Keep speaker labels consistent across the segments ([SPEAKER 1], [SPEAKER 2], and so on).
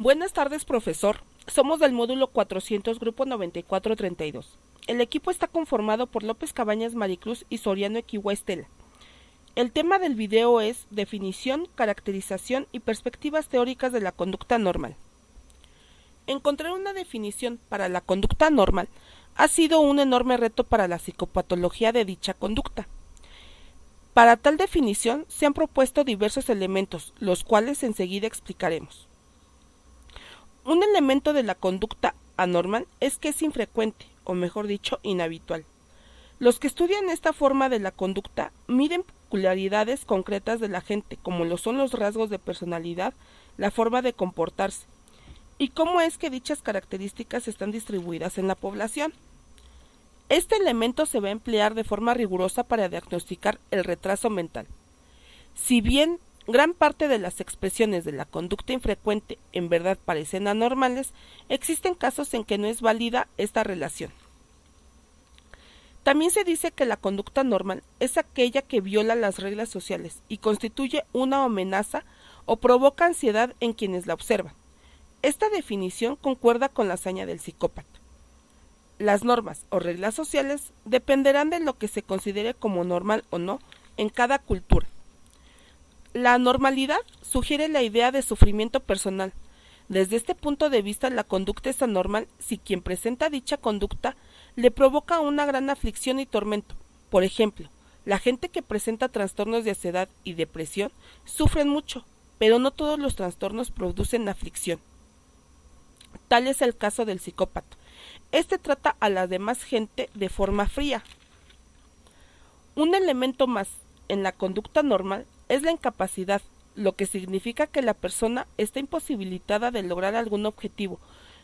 [SPEAKER 1] Buenas tardes, profesor. Somos del módulo 400, grupo 9432. El equipo está conformado por López Cabañas Maricruz y Soriano Equihua Estela. El tema del video es definición, caracterización y perspectivas teóricas de la conducta normal. Encontrar una definición para la conducta normal ha sido un enorme reto para la psicopatología de dicha conducta. Para tal definición se han propuesto diversos elementos, los cuales enseguida explicaremos. Un elemento de la conducta anormal es que es infrecuente, o mejor dicho, inhabitual. Los que estudian esta forma de la conducta miden peculiaridades concretas de la gente, como lo son los rasgos de personalidad, la forma de comportarse, y cómo es que dichas características están distribuidas en la población. Este elemento se va a emplear de forma rigurosa para diagnosticar el retraso mental. Si bien gran parte de las expresiones de la conducta infrecuente en verdad parecen anormales, existen casos en que no es válida esta relación. También se dice que la conducta normal es aquella que viola las reglas sociales y constituye una amenaza o provoca ansiedad en quienes la observan. Esta definición concuerda con la hazaña del psicópata. Las normas o reglas sociales dependerán de lo que se considere como normal o no en cada cultura. La anormalidad sugiere la idea de sufrimiento personal. Desde este punto de vista, la conducta es anormal si quien presenta dicha conducta le provoca una gran aflicción y tormento. Por ejemplo, la gente que presenta trastornos de ansiedad y depresión sufren mucho, pero no todos los trastornos producen aflicción. Tal es el caso del psicópata. Este trata a la demás gente de forma fría. Un elemento más en la conducta normal es la incapacidad, lo que significa que la persona está imposibilitada de lograr algún objetivo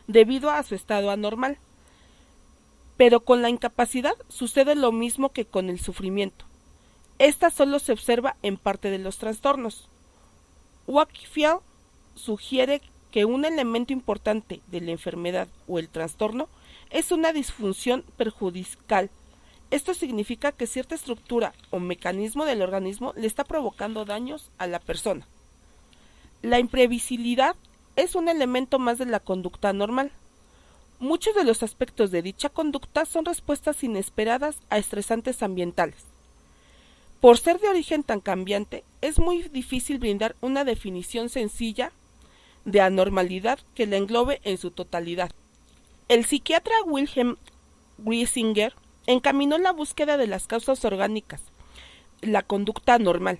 [SPEAKER 1] debido a su estado anormal. Pero con la incapacidad sucede lo mismo que con el sufrimiento. Esta solo se observa en parte de los trastornos. Wakefield sugiere que un elemento importante de la enfermedad o el trastorno es una disfunción perjudicial. Esto significa que cierta estructura o mecanismo del organismo le está provocando daños a la persona. La imprevisibilidad es un elemento más de la conducta normal. Muchos de los aspectos de dicha conducta son respuestas inesperadas a estresantes ambientales. Por ser de origen tan cambiante, es muy difícil brindar una definición sencilla de anormalidad que la englobe en su totalidad. El psiquiatra Wilhelm Griesinger encaminó la búsqueda de las causas orgánicas, la conducta anormal.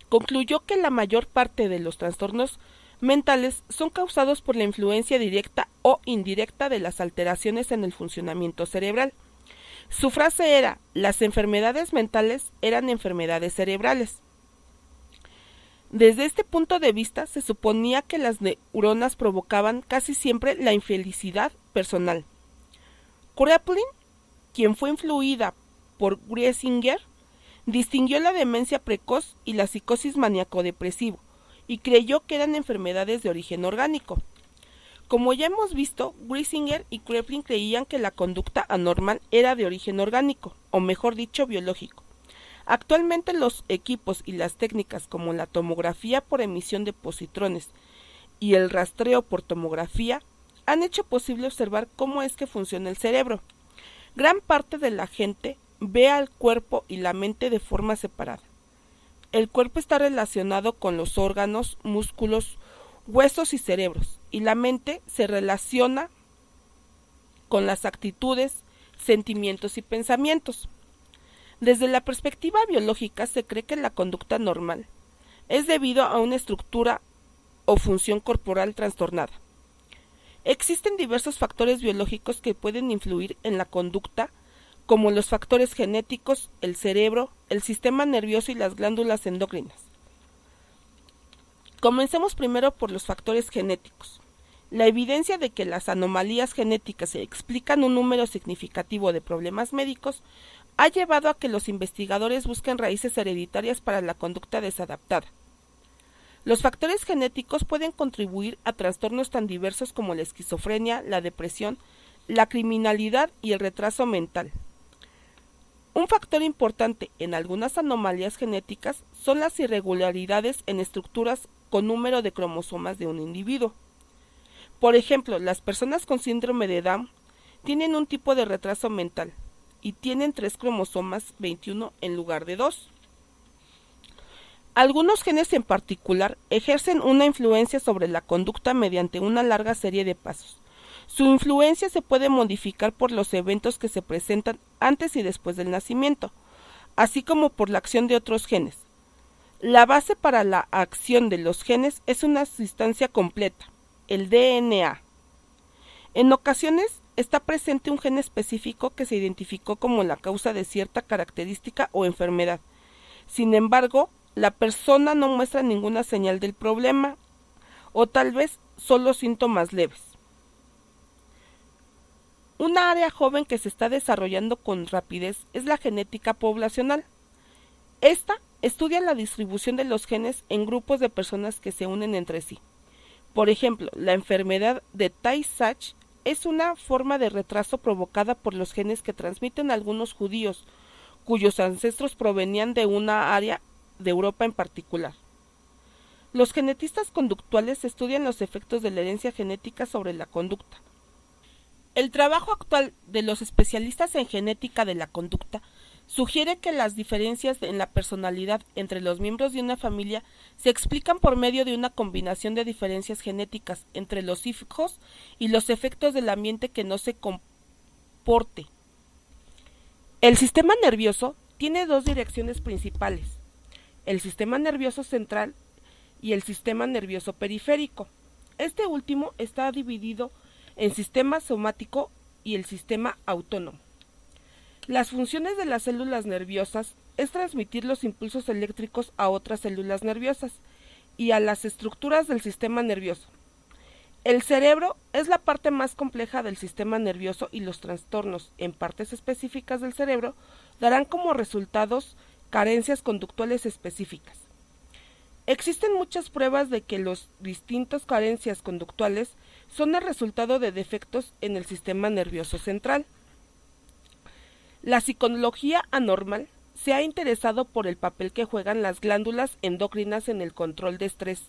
[SPEAKER 1] Concluyó que la mayor parte de los trastornos mentales son causados por la influencia directa o indirecta de las alteraciones en el funcionamiento cerebral. Su frase era: las enfermedades mentales eran enfermedades cerebrales. Desde este punto de vista, se suponía que las neuronas provocaban casi siempre la infelicidad personal. Kraepelin, quien fue influida por Griesinger, distinguió la demencia precoz y la psicosis maníaco-depresivo y creyó que eran enfermedades de origen orgánico. Como ya hemos visto, Griesinger y Kraepelin creían que la conducta anormal era de origen orgánico, o mejor dicho, biológico. Actualmente los equipos y las técnicas como la tomografía por emisión de positrones y el rastreo por tomografía han hecho posible observar cómo es que funciona el cerebro. Gran parte de la gente ve al cuerpo y la mente de forma separada. El cuerpo está relacionado con los órganos, músculos, huesos y cerebros, y la mente se relaciona con las actitudes, sentimientos y pensamientos. Desde la perspectiva biológica se cree que la conducta normal es debido a una estructura o función corporal trastornada. Existen diversos factores biológicos que pueden influir en la conducta, como los factores genéticos, el cerebro, el sistema nervioso y las glándulas endocrinas. Comencemos primero por los factores genéticos. La evidencia de que las anomalías genéticas explican un número significativo de problemas médicos ha llevado a que los investigadores busquen raíces hereditarias para la conducta desadaptada. Los factores genéticos pueden contribuir a trastornos tan diversos como la esquizofrenia, la depresión, la criminalidad y el retraso mental. Un factor importante en algunas anomalías genéticas son las irregularidades en estructuras con número de cromosomas de un individuo. Por ejemplo, las personas con síndrome de Down tienen un tipo de retraso mental y tienen 3 cromosomas 21 en lugar de 2. Algunos genes en particular ejercen una influencia sobre la conducta mediante una larga serie de pasos. Su influencia se puede modificar por los eventos que se presentan antes y después del nacimiento, así como por la acción de otros genes. La base para la acción de los genes es una sustancia completa, el DNA. En ocasiones está presente un gen específico que se identificó como la causa de cierta característica o enfermedad. Sin embargo, la persona no muestra ninguna señal del problema o tal vez solo síntomas leves. Una área joven que se está desarrollando con rapidez es la genética poblacional. Esta estudia la distribución de los genes en grupos de personas que se unen entre sí. Por ejemplo, la enfermedad de Tay-Sachs es una forma de retraso provocada por los genes que transmiten algunos judíos, cuyos ancestros provenían de una área de Europa en particular. Los genetistas conductuales estudian los efectos de la herencia genética sobre la conducta. El trabajo actual de los especialistas en genética de la conducta sugiere que las diferencias en la personalidad entre los miembros de una familia se explican por medio de una combinación de diferencias genéticas entre los hijos y los efectos del ambiente que no se comporte. El sistema nervioso tiene dos direcciones principales: el sistema nervioso central y el sistema nervioso periférico. Este último está dividido en sistema somático y el sistema autónomo. Las funciones de las células nerviosas es transmitir los impulsos eléctricos a otras células nerviosas y a las estructuras del sistema nervioso. El cerebro es la parte más compleja del sistema nervioso y los trastornos en partes específicas del cerebro darán como resultados carencias conductuales específicas. Existen muchas pruebas de que las distintas carencias conductuales son el resultado de defectos en el sistema nervioso central. La psicología anormal se ha interesado por el papel que juegan las glándulas endocrinas en el control de estrés.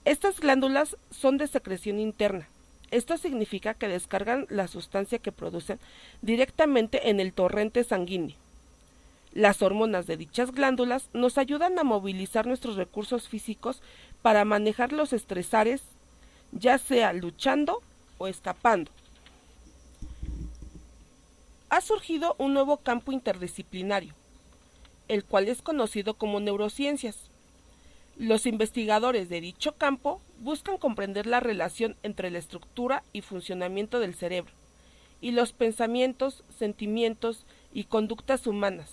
[SPEAKER 1] Estas glándulas son de secreción interna. Esto significa que descargan la sustancia que producen directamente en el torrente sanguíneo. Las hormonas de dichas glándulas nos ayudan a movilizar nuestros recursos físicos para manejar los estresares, ya sea luchando o escapando. Ha surgido un nuevo campo interdisciplinario, el cual es conocido como neurociencias. Los investigadores de dicho campo buscan comprender la relación entre la estructura y funcionamiento del cerebro y los pensamientos, sentimientos y conductas humanas.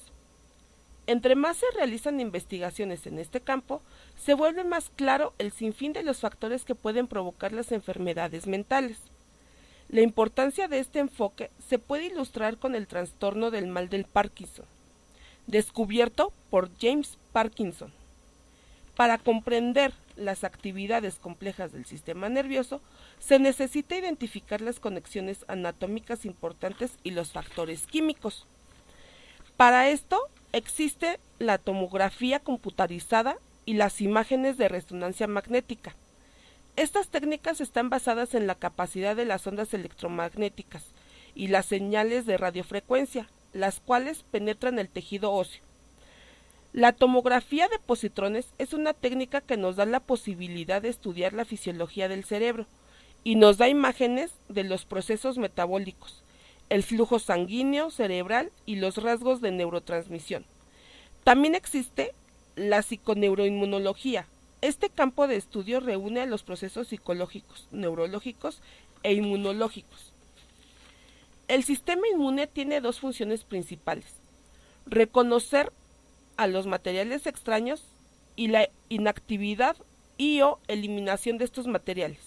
[SPEAKER 1] Entre más se realizan investigaciones en este campo, se vuelve más claro el sinfín de los factores que pueden provocar las enfermedades mentales. La importancia de este enfoque se puede ilustrar con el trastorno del mal del Parkinson, descubierto por James Parkinson. Para comprender las actividades complejas del sistema nervioso, se necesita identificar las conexiones anatómicas importantes y los factores químicos. Para esto existe la tomografía computarizada y las imágenes de resonancia magnética. Estas técnicas están basadas en la capacidad de las ondas electromagnéticas y las señales de radiofrecuencia, las cuales penetran el tejido óseo. La tomografía de positrones es una técnica que nos da la posibilidad de estudiar la fisiología del cerebro y nos da imágenes de los procesos metabólicos, el flujo sanguíneo cerebral y los rasgos de neurotransmisión. También existe la psiconeuroinmunología. Este campo de estudio reúne a los procesos psicológicos, neurológicos e inmunológicos. El sistema inmune tiene dos funciones principales: reconocer a los materiales extraños y la inactividad o eliminación de estos materiales.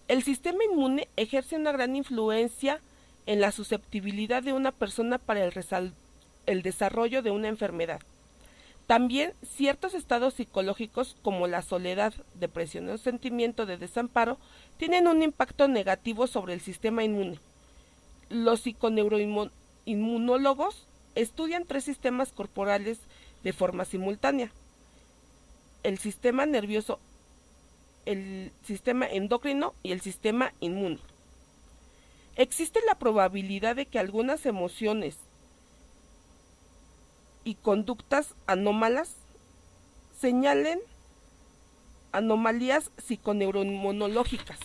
[SPEAKER 1] El sistema inmune ejerce una gran influencia en la susceptibilidad de una persona para el desarrollo de una enfermedad. También ciertos estados psicológicos como la soledad, depresión o sentimiento de desamparo tienen un impacto negativo sobre el sistema inmune. Los psiconeuroinmunólogos estudian 3 sistemas corporales de forma simultánea: el sistema nervioso el sistema endocrino y el sistema inmune. Existe la probabilidad de que algunas emociones y conductas anómalas señalen anomalías psiconeuroinmunológicas.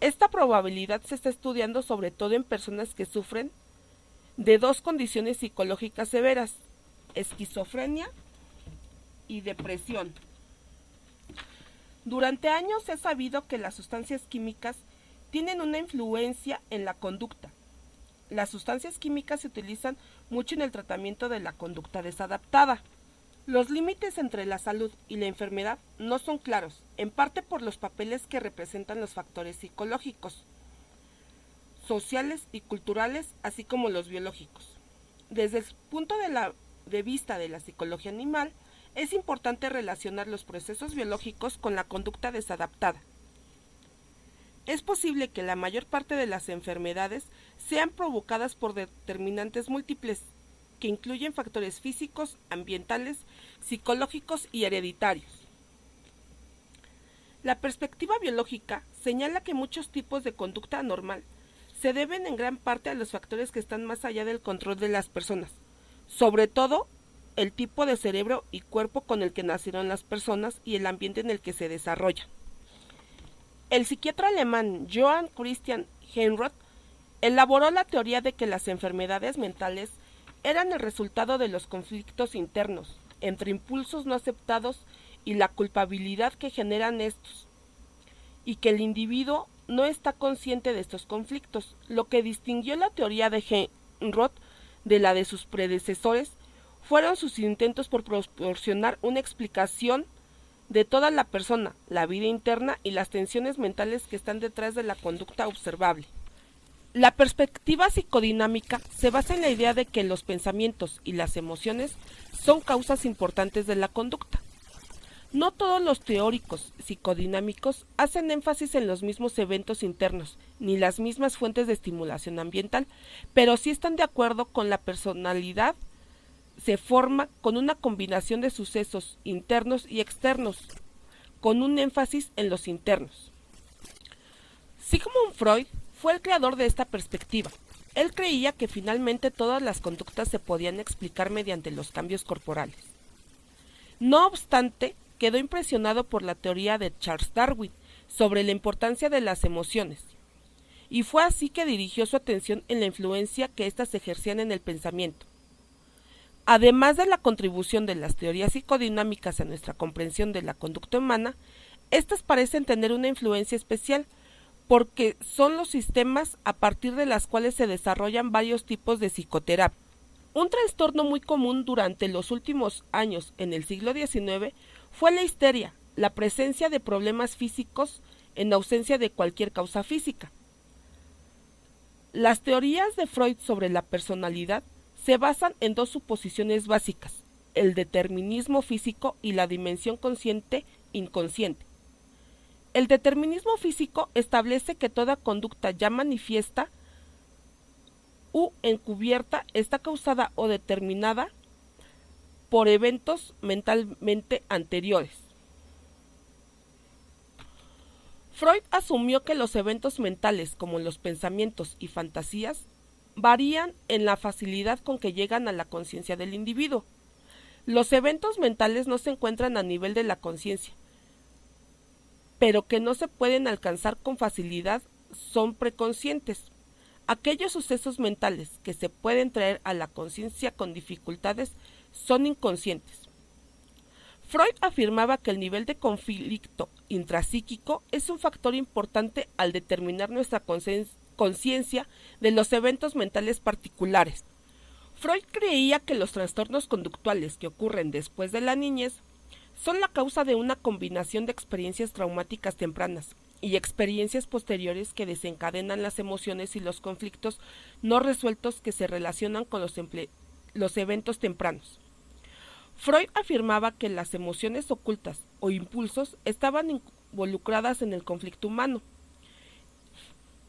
[SPEAKER 1] Esta probabilidad se está estudiando sobre todo en personas que sufren de dos condiciones psicológicas severas: esquizofrenia y depresión. Durante años se ha sabido que las sustancias químicas tienen una influencia en la conducta. Las sustancias químicas se utilizan mucho en el tratamiento de la conducta desadaptada. Los límites entre la salud y la enfermedad no son claros, en parte por los papeles que representan los factores psicológicos, sociales y culturales, así como los biológicos. Desde el punto de vista de la psicología animal, es importante relacionar los procesos biológicos con la conducta desadaptada. Es posible que la mayor parte de las enfermedades sean provocadas por determinantes múltiples, que incluyen factores físicos, ambientales, psicológicos y hereditarios. La perspectiva biológica señala que muchos tipos de conducta anormal se deben en gran parte a los factores que están más allá del control de las personas, sobre todo el tipo de cerebro y cuerpo con el que nacieron las personas y el ambiente en el que se desarrollan. El psiquiatra alemán Johann Christian Heinroth elaboró la teoría de que las enfermedades mentales eran el resultado de los conflictos internos entre impulsos no aceptados y la culpabilidad que generan estos, y que el individuo no está consciente de estos conflictos. Lo que distinguió la teoría de Heinroth de la de sus predecesores fueron sus intentos por proporcionar una explicación de toda la persona, la vida interna y las tensiones mentales que están detrás de la conducta observable. La perspectiva psicodinámica se basa en la idea de que los pensamientos y las emociones son causas importantes de la conducta. No todos los teóricos psicodinámicos hacen énfasis en los mismos eventos internos ni las mismas fuentes de estimulación ambiental, pero sí están de acuerdo con la personalidad se forma con una combinación de sucesos internos y externos, con un énfasis en los internos. Sigmund Freud fue el creador de esta perspectiva. Él creía que finalmente todas las conductas se podían explicar mediante los cambios corporales. No obstante, quedó impresionado por la teoría de Charles Darwin sobre la importancia de las emociones, y fue así que dirigió su atención en la influencia que éstas ejercían en el pensamiento. Además de la contribución de las teorías psicodinámicas a nuestra comprensión de la conducta humana, estas parecen tener una influencia especial porque son los sistemas a partir de los cuales se desarrollan varios tipos de psicoterapia. Un trastorno muy común durante los últimos años en el siglo XIX fue la histeria, la presencia de problemas físicos en ausencia de cualquier causa física. Las teorías de Freud sobre la personalidad se basan en dos suposiciones básicas: el determinismo físico y la dimensión consciente-inconsciente. El determinismo físico establece que toda conducta ya manifiesta u encubierta está causada o determinada por eventos mentalmente anteriores. Freud asumió que los eventos mentales, como los pensamientos y fantasías, varían en la facilidad con que llegan a la conciencia del individuo. Los eventos mentales no se encuentran a nivel de la conciencia, pero que no se pueden alcanzar con facilidad son preconscientes. Aquellos sucesos mentales que se pueden traer a la conciencia con dificultades son inconscientes. Freud afirmaba que el nivel de conflicto intrapsíquico es un factor importante al determinar nuestra conciencia de los eventos mentales particulares. Freud creía que los trastornos conductuales que ocurren después de la niñez son la causa de una combinación de experiencias traumáticas tempranas y experiencias posteriores que desencadenan las emociones y los conflictos no resueltos que se relacionan con los eventos tempranos. Freud afirmaba que las emociones ocultas o impulsos estaban involucradas en el conflicto humano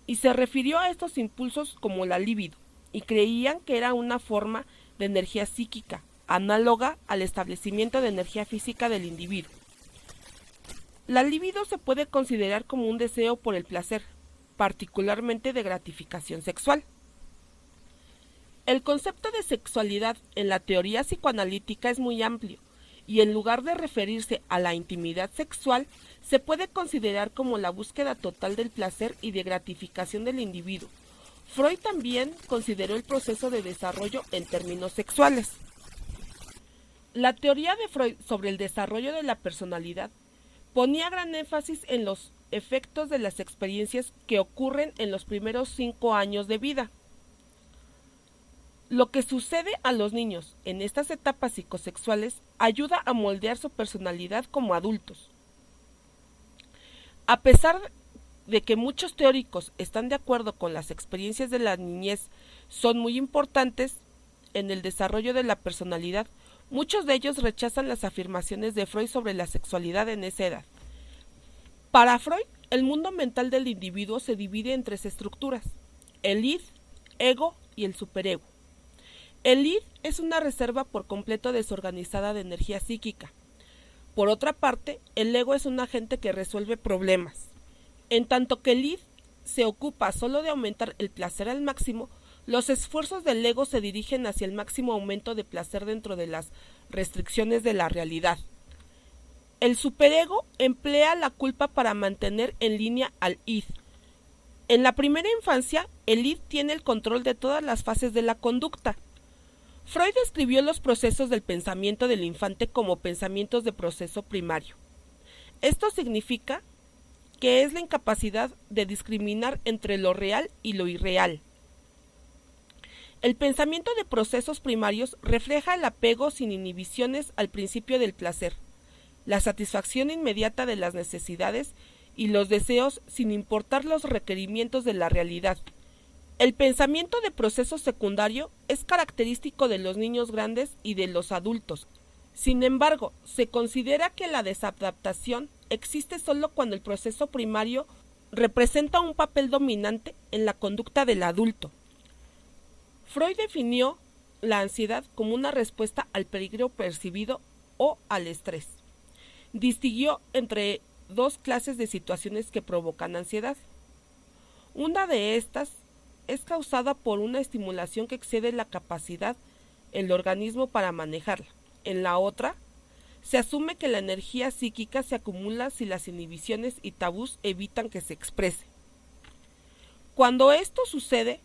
[SPEAKER 1] y se refirió a estos impulsos como la libido, y creían que era una forma de energía psíquica análoga al establecimiento de energía física del individuo. La libido se puede considerar como un deseo por el placer, particularmente de gratificación sexual. El concepto de sexualidad en la teoría psicoanalítica es muy amplio, y en lugar de referirse a la intimidad sexual, se puede considerar como la búsqueda total del placer y de gratificación del individuo. Freud también consideró el proceso de desarrollo en términos sexuales. La teoría de Freud sobre el desarrollo de la personalidad ponía gran énfasis en los efectos de las experiencias que ocurren en los primeros 5 años de vida. Lo que sucede a los niños en estas etapas psicosexuales ayuda a moldear su personalidad como adultos. A pesar de que muchos teóricos están de acuerdo con las experiencias de la niñez son muy importantes en el desarrollo de la personalidad, muchos de ellos rechazan las afirmaciones de Freud sobre la sexualidad en esa edad. Para Freud, el mundo mental del individuo se divide en 3 estructuras: el id, ego y el superego. El id es una reserva por completo desorganizada de energía psíquica. Por otra parte, el ego es un agente que resuelve problemas. En tanto que el id se ocupa solo de aumentar el placer al máximo, los esfuerzos del ego se dirigen hacia el máximo aumento de placer dentro de las restricciones de la realidad. El superego emplea la culpa para mantener en línea al id. En la primera infancia, el id tiene el control de todas las fases de la conducta. Freud describió los procesos del pensamiento del infante como pensamientos de proceso primario. Esto significa que es la incapacidad de discriminar entre lo real y lo irreal. El pensamiento de procesos primarios refleja el apego sin inhibiciones al principio del placer, la satisfacción inmediata de las necesidades y los deseos sin importar los requerimientos de la realidad. El pensamiento de proceso secundario es característico de los niños grandes y de los adultos. Sin embargo, se considera que la desadaptación existe solo cuando el proceso primario representa un papel dominante en la conducta del adulto. Freud definió la ansiedad como una respuesta al peligro percibido o al estrés. Distinguió entre 2 clases de situaciones que provocan ansiedad. Una de estas es causada por una estimulación que excede la capacidad del organismo para manejarla. En la otra, se asume que la energía psíquica se acumula si las inhibiciones y tabús evitan que se exprese. Cuando esto sucede,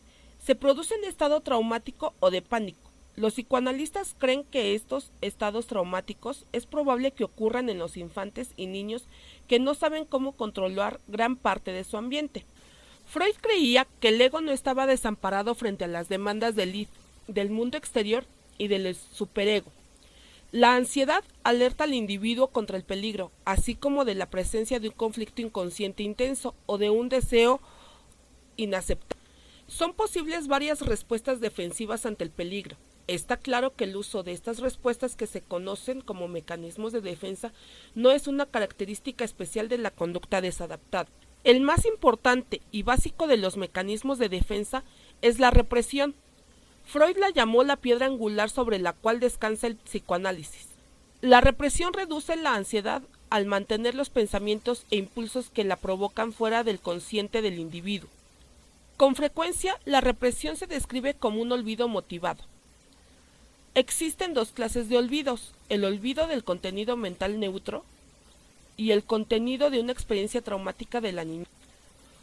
[SPEAKER 1] se produce un estado traumático o de pánico. Los psicoanalistas creen que estos estados traumáticos es probable que ocurran en los infantes y niños que no saben cómo controlar gran parte de su ambiente. Freud creía que el ego no estaba desamparado frente a las demandas del id, del mundo exterior y del superego. La ansiedad alerta al individuo contra el peligro, así como de la presencia de un conflicto inconsciente intenso o de un deseo inaceptable. Son posibles varias respuestas defensivas ante el peligro. Está claro que el uso de estas respuestas, que se conocen como mecanismos de defensa, no es una característica especial de la conducta desadaptada. El más importante y básico de los mecanismos de defensa es la represión. Freud la llamó la piedra angular sobre la cual descansa el psicoanálisis. La represión reduce la ansiedad al mantener los pensamientos e impulsos que la provocan fuera del consciente del individuo. Con frecuencia, la represión se describe como un olvido motivado. Existen 2 clases de olvidos: el olvido del contenido mental neutro y el contenido de una experiencia traumática de la niñez.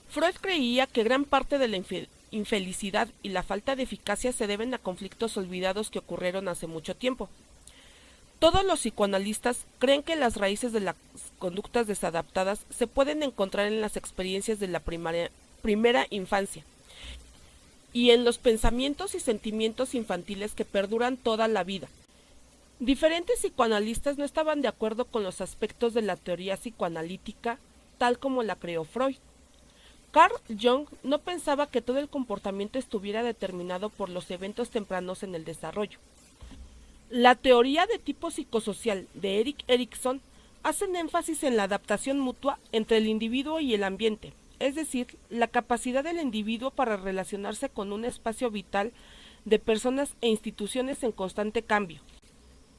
[SPEAKER 1] Freud creía que gran parte de la infelicidad y la falta de eficacia se deben a conflictos olvidados que ocurrieron hace mucho tiempo. Todos los psicoanalistas creen que las raíces de las conductas desadaptadas se pueden encontrar en las experiencias de la primera infancia y en los pensamientos y sentimientos infantiles que perduran toda la vida. Diferentes psicoanalistas no estaban de acuerdo con los aspectos de la teoría psicoanalítica tal como la creó Freud. Carl Jung no pensaba que todo el comportamiento estuviera determinado por los eventos tempranos en el desarrollo. La teoría de tipo psicosocial de Erik Erikson hace énfasis en la adaptación mutua entre el individuo y el ambiente, es decir, la capacidad del individuo para relacionarse con un espacio vital de personas e instituciones en constante cambio.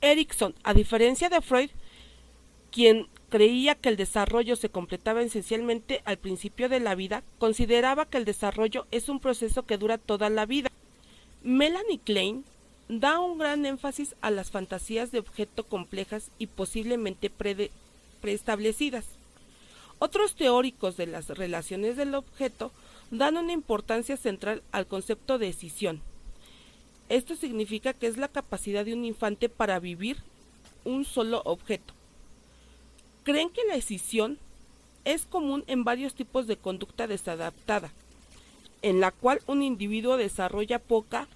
[SPEAKER 1] Erikson, a diferencia de Freud, quien creía que el desarrollo se completaba esencialmente al principio de la vida, consideraba que el desarrollo es un proceso que dura toda la vida. Melanie Klein da un gran énfasis a las fantasías de objeto complejas y posiblemente preestablecidas. Otros teóricos de las relaciones del objeto dan una importancia central al concepto de escisión. Esto significa que es la capacidad de un infante para vivir un solo objeto. Creen que la escisión es común en varios tipos de conducta desadaptada, en la cual un individuo desarrolla poca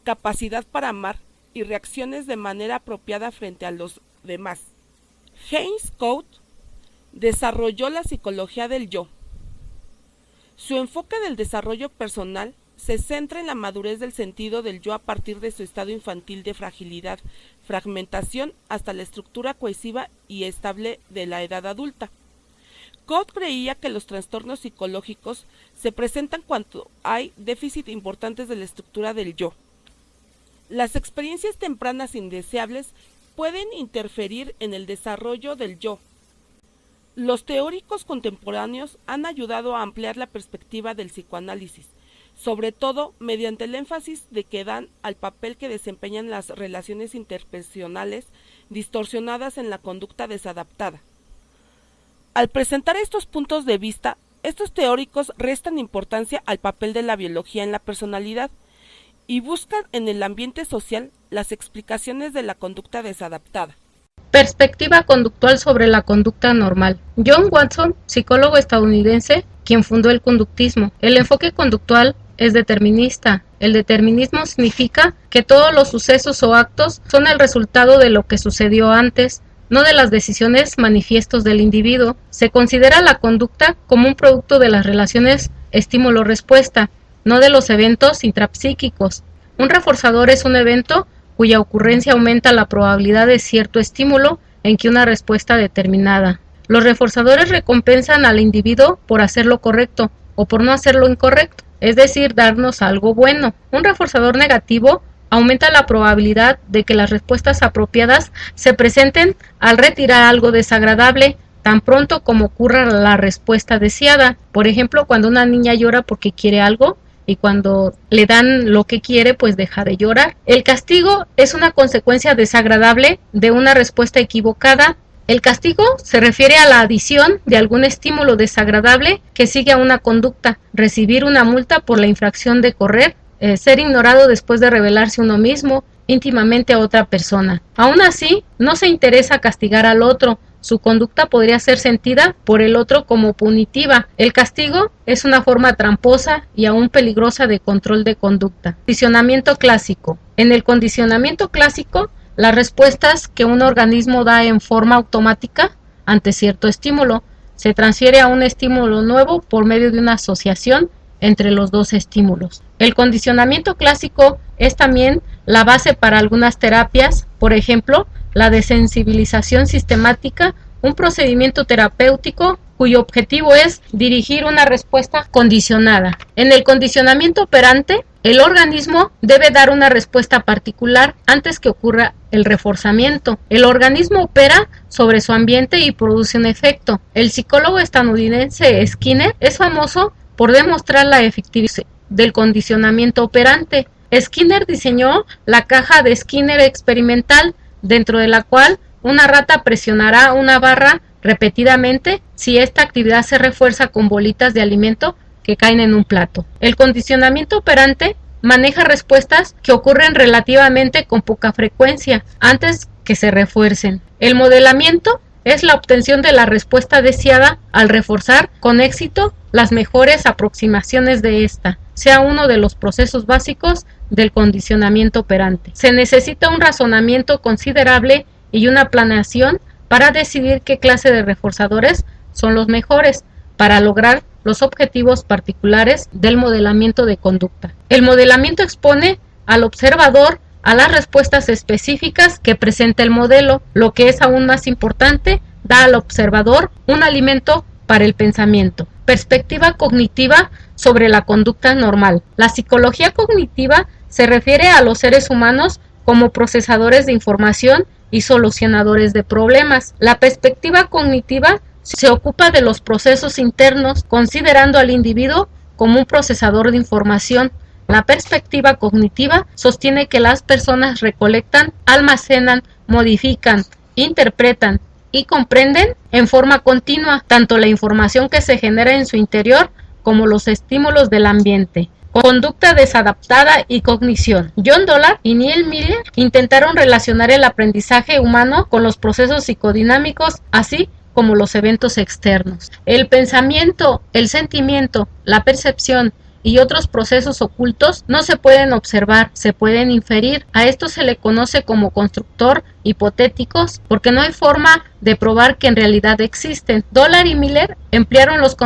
[SPEAKER 1] capacidad para amar y reacciones de manera apropiada frente a los demás. James Code desarrolló la psicología del yo. Su enfoque del desarrollo personal se centra en la madurez del sentido del yo a partir de su estado infantil de fragilidad, fragmentación, hasta la estructura cohesiva y estable de la edad adulta. Code creía que los trastornos psicológicos se presentan cuando hay déficit importantes de la estructura del yo. Las experiencias tempranas indeseables pueden interferir en el desarrollo del yo. Los teóricos contemporáneos han ayudado a ampliar la perspectiva del psicoanálisis, sobre todo mediante el énfasis de que dan al papel que desempeñan las relaciones interpersonales distorsionadas en la conducta desadaptada. Al presentar estos puntos de vista, estos teóricos restan importancia al papel de la biología en la personalidad y buscan en el ambiente social las explicaciones de la conducta desadaptada.
[SPEAKER 2] Perspectiva conductual sobre la conducta normal. John Watson, psicólogo estadounidense, quien fundó el conductismo. El enfoque conductual es determinista. El determinismo significa que todos los sucesos o actos son el resultado de lo que sucedió antes, no de las decisiones manifiestos del individuo. Se considera la conducta como un producto de las relaciones estímulo-respuesta, no de los eventos intrapsíquicos. Un reforzador es un evento cuya ocurrencia aumenta la probabilidad de cierto estímulo en que una respuesta determinada. Los reforzadores recompensan al individuo por hacer lo correcto o por no hacer lo incorrecto, es decir, darnos algo bueno. Un reforzador negativo aumenta la probabilidad de que las respuestas apropiadas se presenten al retirar algo desagradable tan pronto como ocurra la respuesta deseada. Por ejemplo, cuando una niña llora porque quiere algo, y cuando le dan lo que quiere, pues deja de llorar. El castigo es una consecuencia desagradable de una respuesta equivocada. El castigo se refiere a la adición de algún estímulo desagradable que sigue a una conducta: recibir una multa por la infracción de correr, ser ignorado después de revelarse uno mismo íntimamente a otra persona. Aún así, no se interesa castigar al otro. Su conducta podría ser sentida por el otro como punitiva. El castigo es una forma tramposa y aún peligrosa de control de conducta. Condicionamiento clásico. En el condicionamiento clásico, las respuestas que un organismo da en forma automática ante cierto estímulo se transfiere a un estímulo nuevo por medio de una asociación entre los dos estímulos. El condicionamiento clásico es también la base para algunas terapias, por ejemplo, la desensibilización sistemática, un procedimiento terapéutico cuyo objetivo es dirigir una respuesta condicionada. En el condicionamiento operante, el organismo debe dar una respuesta particular antes que ocurra el reforzamiento. El organismo opera sobre su ambiente y produce un efecto. El psicólogo estadounidense Skinner es famoso por demostrar la efectividad del condicionamiento operante. Skinner diseñó la caja de Skinner experimental, dentro de la cual una rata presionará una barra repetidamente si esta actividad se refuerza con bolitas de alimento que caen en un plato. El condicionamiento operante maneja respuestas que ocurren relativamente con poca frecuencia antes que se refuercen. El modelamiento es la obtención de la respuesta deseada al reforzar con éxito las mejores aproximaciones de esta, sea uno de los procesos básicos del condicionamiento operante. Se necesita un razonamiento considerable y una planeación para decidir qué clase de reforzadores son los mejores para lograr los objetivos particulares del modelamiento de conducta. El modelamiento expone al observador a las respuestas específicas que presenta el modelo. Lo que es aún más importante, da al observador un alimento para el pensamiento. Perspectiva cognitiva sobre la conducta normal. La psicología cognitiva se refiere a los seres humanos como procesadores de información y solucionadores de problemas. La perspectiva cognitiva se ocupa de los procesos internos, considerando al individuo como un procesador de información. La perspectiva cognitiva sostiene que las personas recolectan, almacenan, modifican, interpretan y comprenden en forma continua tanto la información que se genera en su interior como los estímulos del ambiente. Conducta desadaptada y cognición. John Dollard y Neil Miller intentaron relacionar el aprendizaje humano con los procesos psicodinámicos, así como los eventos externos. El pensamiento, el sentimiento, la percepción y otros procesos ocultos no se pueden observar, se pueden inferir. A esto se le conoce como constructor hipotéticos, porque no hay forma de probar que en realidad existen. Dollard y Miller emplearon los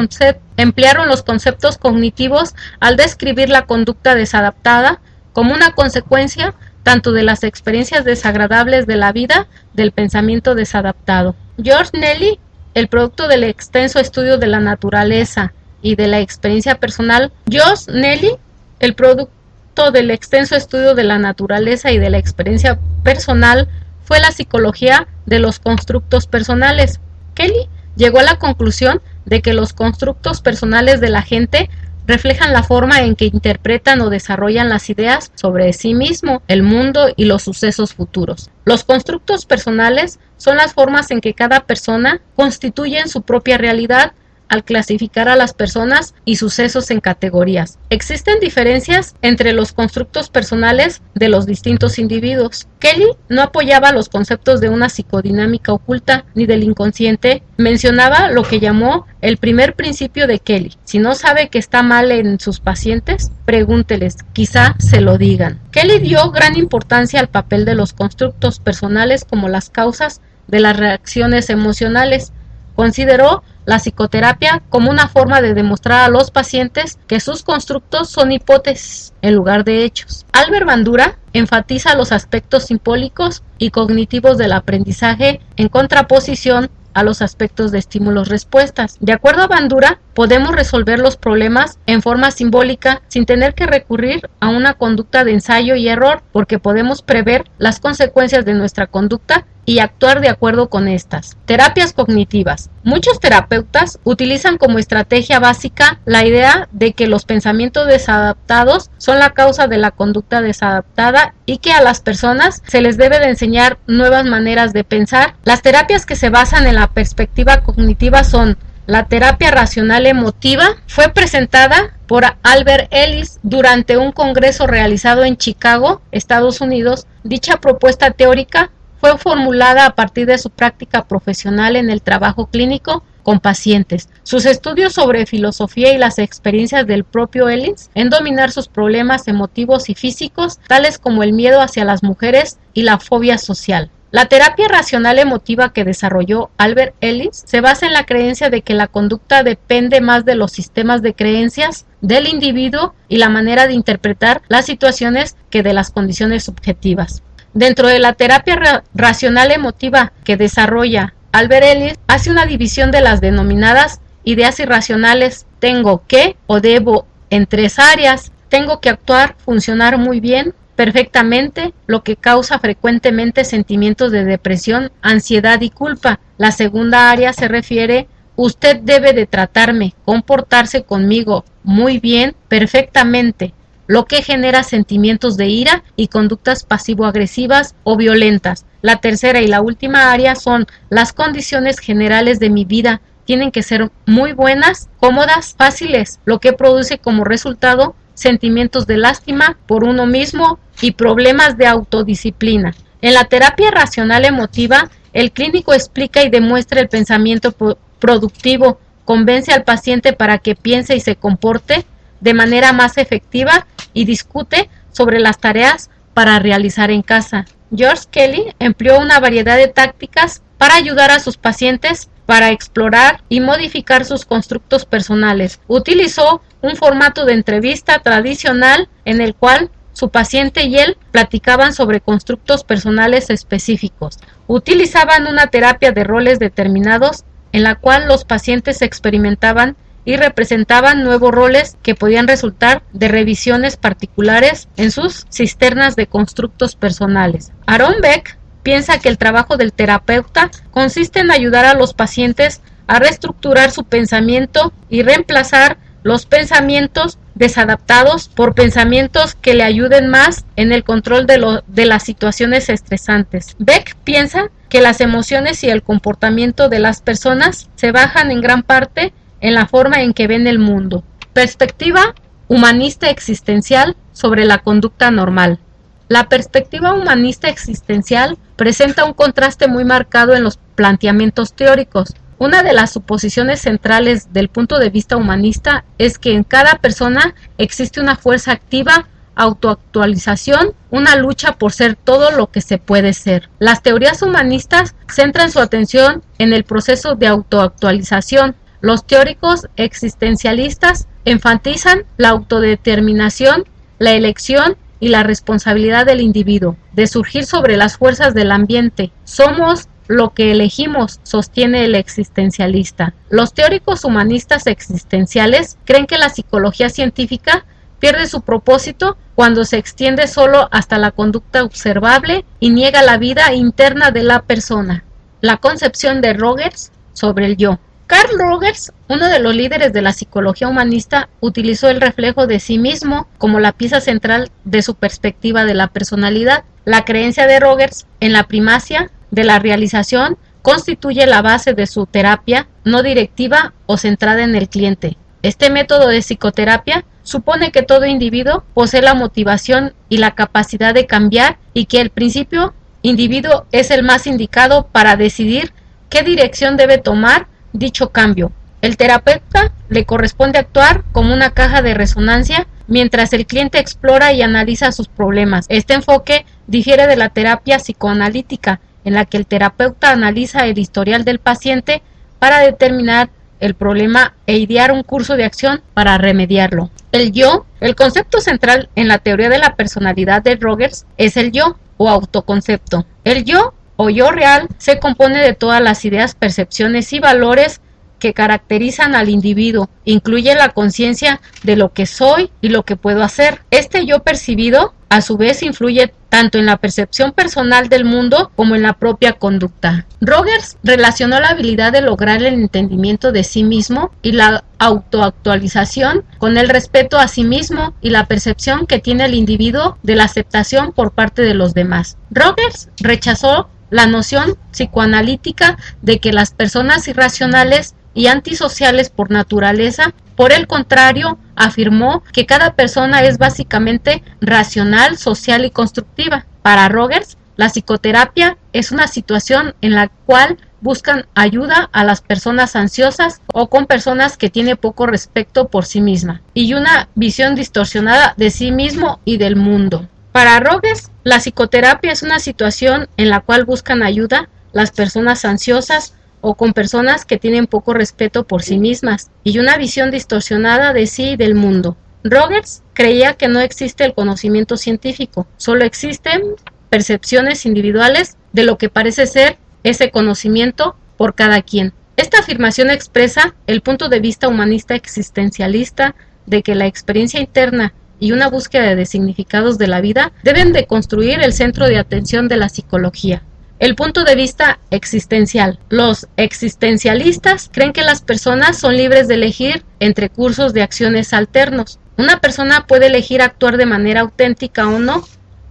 [SPEAKER 2] conceptos cognitivos al describir la conducta desadaptada como una consecuencia tanto de las experiencias desagradables de la vida del pensamiento desadaptado. George Nelly, el producto del extenso estudio de la naturaleza y de la experiencia personal. George Nelly, el producto del extenso estudio de la naturaleza y de la experiencia personal, fue la psicología de los constructos personales. Kelly llegó a la conclusión de que los constructos personales de la gente reflejan la forma en que interpretan o desarrollan las ideas sobre sí mismo, el mundo y los sucesos futuros. Los constructos personales son las formas en que cada persona constituye su propia realidad al clasificar a las personas y sucesos en categorías. Existen diferencias entre los constructos personales de los distintos individuos. Kelly no apoyaba los conceptos de una psicodinámica oculta ni del inconsciente. Mencionaba lo que llamó el primer principio de Kelly. Si no sabe que está mal en sus pacientes, pregúnteles, quizá se lo digan. Kelly dio gran importancia al papel de los constructos personales como las causas de las reacciones emocionales. Consideró la psicoterapia como una forma de demostrar a los pacientes que sus constructos son hipótesis en lugar de hechos. Albert Bandura enfatiza los aspectos simbólicos y cognitivos del aprendizaje en contraposición a los aspectos de estímulos-respuestas. De acuerdo a Bandura, podemos resolver los problemas en forma simbólica sin tener que recurrir a una conducta de ensayo y error, porque podemos prever las consecuencias de nuestra conducta y actuar de acuerdo con estas. Terapias cognitivas. Muchos terapeutas utilizan como estrategia básica la idea de que los pensamientos desadaptados son la causa de la conducta desadaptada y que a las personas se les debe de enseñar nuevas maneras de pensar. Las terapias que se basan en la perspectiva cognitiva son la terapia racional emotiva. Fue presentada por Albert Ellis durante un congreso realizado en Chicago, Estados Unidos. Dicha propuesta teórica fue formulada a partir de su práctica profesional en el trabajo clínico con pacientes. Sus estudios sobre filosofía y las experiencias del propio Ellis en dominar sus problemas emotivos y físicos, tales como el miedo hacia las mujeres y la fobia social. La terapia racional emotiva que desarrolló Albert Ellis se basa en la creencia de que la conducta depende más de los sistemas de creencias del individuo y la manera de interpretar las situaciones que de las condiciones subjetivas. Dentro de la terapia racional emotiva que desarrolla Albert Ellis, hace una división de las denominadas ideas irracionales. Tengo que o debo en tres áreas. Tengo que actuar, funcionar muy bien, perfectamente, lo que causa frecuentemente sentimientos de depresión, ansiedad y culpa. La segunda área se refiere: usted debe de tratarme, comportarse conmigo muy bien, perfectamente, lo que genera sentimientos de ira y conductas pasivo-agresivas o violentas. La tercera y la última área son las condiciones generales de mi vida. Tienen que ser muy buenas, cómodas, fáciles, lo que produce como resultado sentimientos de lástima por uno mismo y problemas de autodisciplina. En la terapia racional emotiva, el clínico explica y demuestra el pensamiento productivo, convence al paciente para que piense y se comporte de manera más efectiva y discute sobre las tareas para realizar en casa. George Kelly empleó una variedad de tácticas para ayudar a sus pacientes para explorar y modificar sus constructos personales. Utilizó un formato de entrevista tradicional en el cual su paciente y él platicaban sobre constructos personales específicos. Utilizaban una terapia de roles determinados en la cual los pacientes experimentaban y representaban nuevos roles que podían resultar de revisiones particulares en sus cisternas de constructos personales. Aaron Beck piensa que el trabajo del terapeuta consiste en ayudar a los pacientes a reestructurar su pensamiento y reemplazar los pensamientos desadaptados por pensamientos que le ayuden más en el control de las situaciones estresantes. Beck piensa que las emociones y el comportamiento de las personas se basan en gran parte en la forma en que ven el mundo. Perspectiva humanista existencial sobre la conducta normal. La perspectiva humanista existencial presenta un contraste muy marcado en los planteamientos teóricos. Una de las suposiciones centrales del punto de vista humanista es que en cada persona existe una fuerza activa, autoactualización, una lucha por ser todo lo que se puede ser. Las teorías humanistas centran su atención en el proceso de autoactualización. Los teóricos existencialistas enfatizan la autodeterminación, la elección y la responsabilidad del individuo de surgir sobre las fuerzas del ambiente. Somos lo que elegimos, sostiene el existencialista. Los teóricos humanistas existenciales creen que la psicología científica pierde su propósito cuando se extiende solo hasta la conducta observable y niega la vida interna de la persona. La concepción de Rogers sobre el yo. Carl Rogers, uno de los líderes de la psicología humanista, utilizó el reflejo de sí mismo como la pieza central de su perspectiva de la personalidad. La creencia de Rogers en la primacia de la realización constituye la base de su terapia no directiva o centrada en el cliente. Este método de psicoterapia supone que todo individuo posee la motivación y la capacidad de cambiar y que el principio individuo es el más indicado para decidir qué dirección debe tomar dicho cambio. El terapeuta le corresponde actuar como una caja de resonancia mientras el cliente explora y analiza sus problemas. Este enfoque difiere de la terapia psicoanalítica, en la que el terapeuta analiza el historial del paciente para determinar el problema e idear un curso de acción para remediarlo. El yo, el concepto central en la teoría de la personalidad de Rogers, es el yo o autoconcepto. El yo o yo real se compone de todas las ideas, percepciones y valores que caracterizan al individuo. Incluye la conciencia de lo que soy y lo que puedo hacer. Este yo percibido, a su vez, influye tanto en la percepción personal del mundo como en la propia conducta. Rogers relacionó la habilidad de lograr el entendimiento de sí mismo y la autoactualización con el respeto a sí mismo y la percepción que tiene el individuo de la aceptación por parte de los demás. Rogers rechazó la noción psicoanalítica de que las personas irracionales y antisociales por naturaleza. Por el contrario, afirmó que cada persona es básicamente racional, social y constructiva. Para Rogers, la psicoterapia es una situación en la cual buscan ayuda a las personas ansiosas o con personas que tienen poco respeto por sí misma y una visión distorsionada de sí mismo y del mundo. Para Rogers, la psicoterapia es una situación en la cual buscan ayuda las personas ansiosas o con personas que tienen poco respeto por sí mismas y una visión distorsionada de sí y del mundo. Rogers creía que no existe el conocimiento científico, solo existen percepciones individuales de lo que parece ser ese conocimiento por cada quien. Esta afirmación expresa el punto de vista humanista existencialista de que la experiencia interna y una búsqueda de significados de la vida deben de construir el centro de atención de la psicología. El punto de vista existencial. Los existencialistas creen que las personas son libres de elegir entre cursos de acciones alternos. Una persona puede elegir actuar de manera auténtica o no.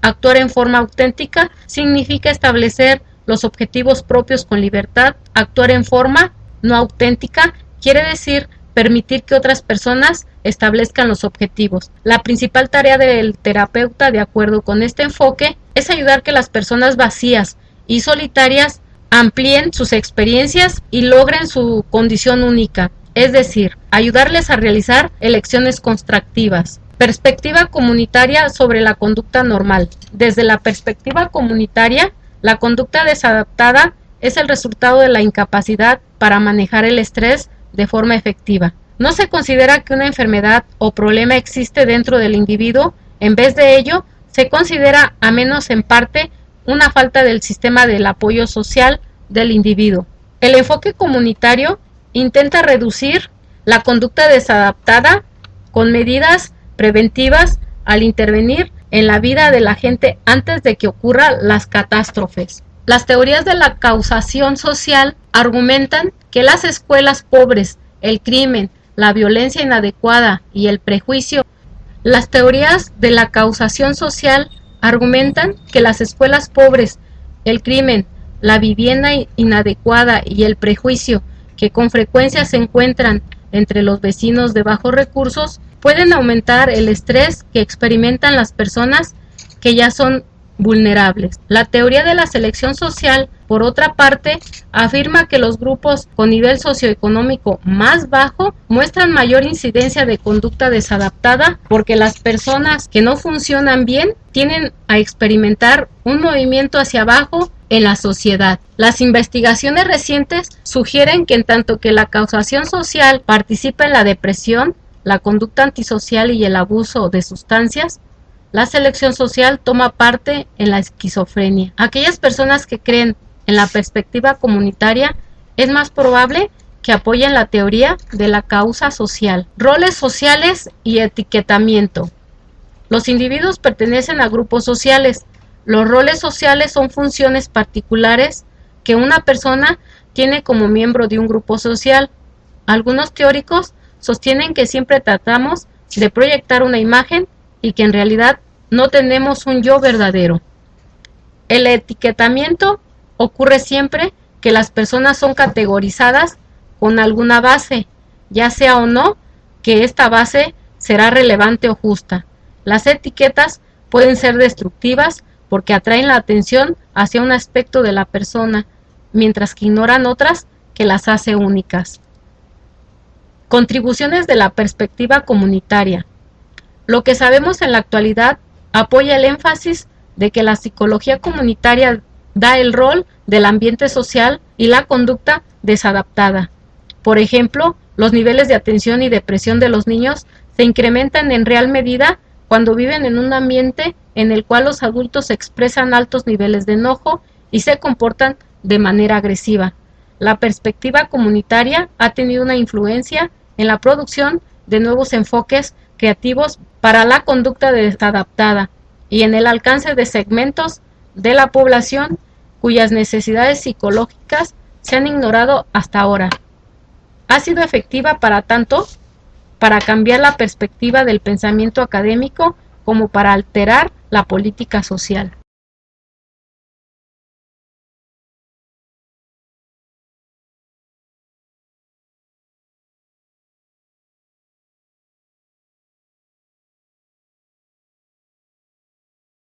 [SPEAKER 2] Actuar en forma auténtica significa establecer los objetivos propios con libertad. Actuar en forma no auténtica quiere decir permitir que otras personas establezcan los objetivos. La principal tarea del terapeuta, de acuerdo con este enfoque, es ayudar a que las personas vacías y solitarias amplíen sus experiencias y logren su condición única, es decir, ayudarles a realizar elecciones constructivas. Perspectiva comunitaria sobre la conducta normal. Desde la perspectiva comunitaria, la conducta desadaptada es el resultado de la incapacidad para manejar el estrés de forma efectiva. No se considera que una enfermedad o problema existe dentro del individuo, en vez de ello, se considera, a menos en parte, una falta del sistema del apoyo social del individuo. El enfoque comunitario intenta reducir la conducta desadaptada con medidas preventivas al intervenir en la vida de la gente antes de que ocurran las catástrofes. Las teorías de la causación social argumentan que las escuelas pobres, el crimen, la violencia inadecuada y el prejuicio. Las teorías de la causación social argumentan que las escuelas pobres, el crimen, la vivienda inadecuada y el prejuicio que con frecuencia se encuentran entre los vecinos de bajos recursos pueden aumentar el estrés que experimentan las personas que ya son vulnerables. La teoría de la selección social, por otra parte, afirma que los grupos con nivel socioeconómico más bajo muestran mayor incidencia de conducta desadaptada porque las personas que no funcionan bien tienden a experimentar un movimiento hacia abajo en la sociedad. Las investigaciones recientes sugieren que en tanto que la causación social participa en la depresión, la conducta antisocial y el abuso de sustancias, la selección social toma parte en la esquizofrenia. Aquellas personas que creen en la perspectiva comunitaria es más probable que apoyen la teoría de la causa social. Roles sociales y etiquetamiento. Los individuos pertenecen a grupos sociales. Los roles sociales son funciones particulares que una persona tiene como miembro de un grupo social. Algunos teóricos sostienen que siempre tratamos de proyectar una imagen y que en realidad no tenemos un yo verdadero. El etiquetamiento ocurre siempre que las personas son categorizadas con alguna base, ya sea o no que esta base será relevante o justa. Las etiquetas pueden ser destructivas porque atraen la atención hacia un aspecto de la persona, mientras que ignoran otras que las hace únicas. Contribuciones de la perspectiva comunitaria. Lo que sabemos en la actualidad apoya el énfasis de que la psicología comunitaria da el rol del ambiente social y la conducta desadaptada. Por ejemplo, los niveles de atención y depresión de los niños se incrementan en real medida cuando viven en un ambiente en el cual los adultos expresan altos niveles de enojo y se comportan de manera agresiva. La perspectiva comunitaria ha tenido una influencia en la producción de nuevos enfoques creativos para la conducta desadaptada y en el alcance de segmentos de la población cuyas necesidades psicológicas se han ignorado hasta ahora. Ha sido efectiva para cambiar la perspectiva del pensamiento académico como para alterar la política social.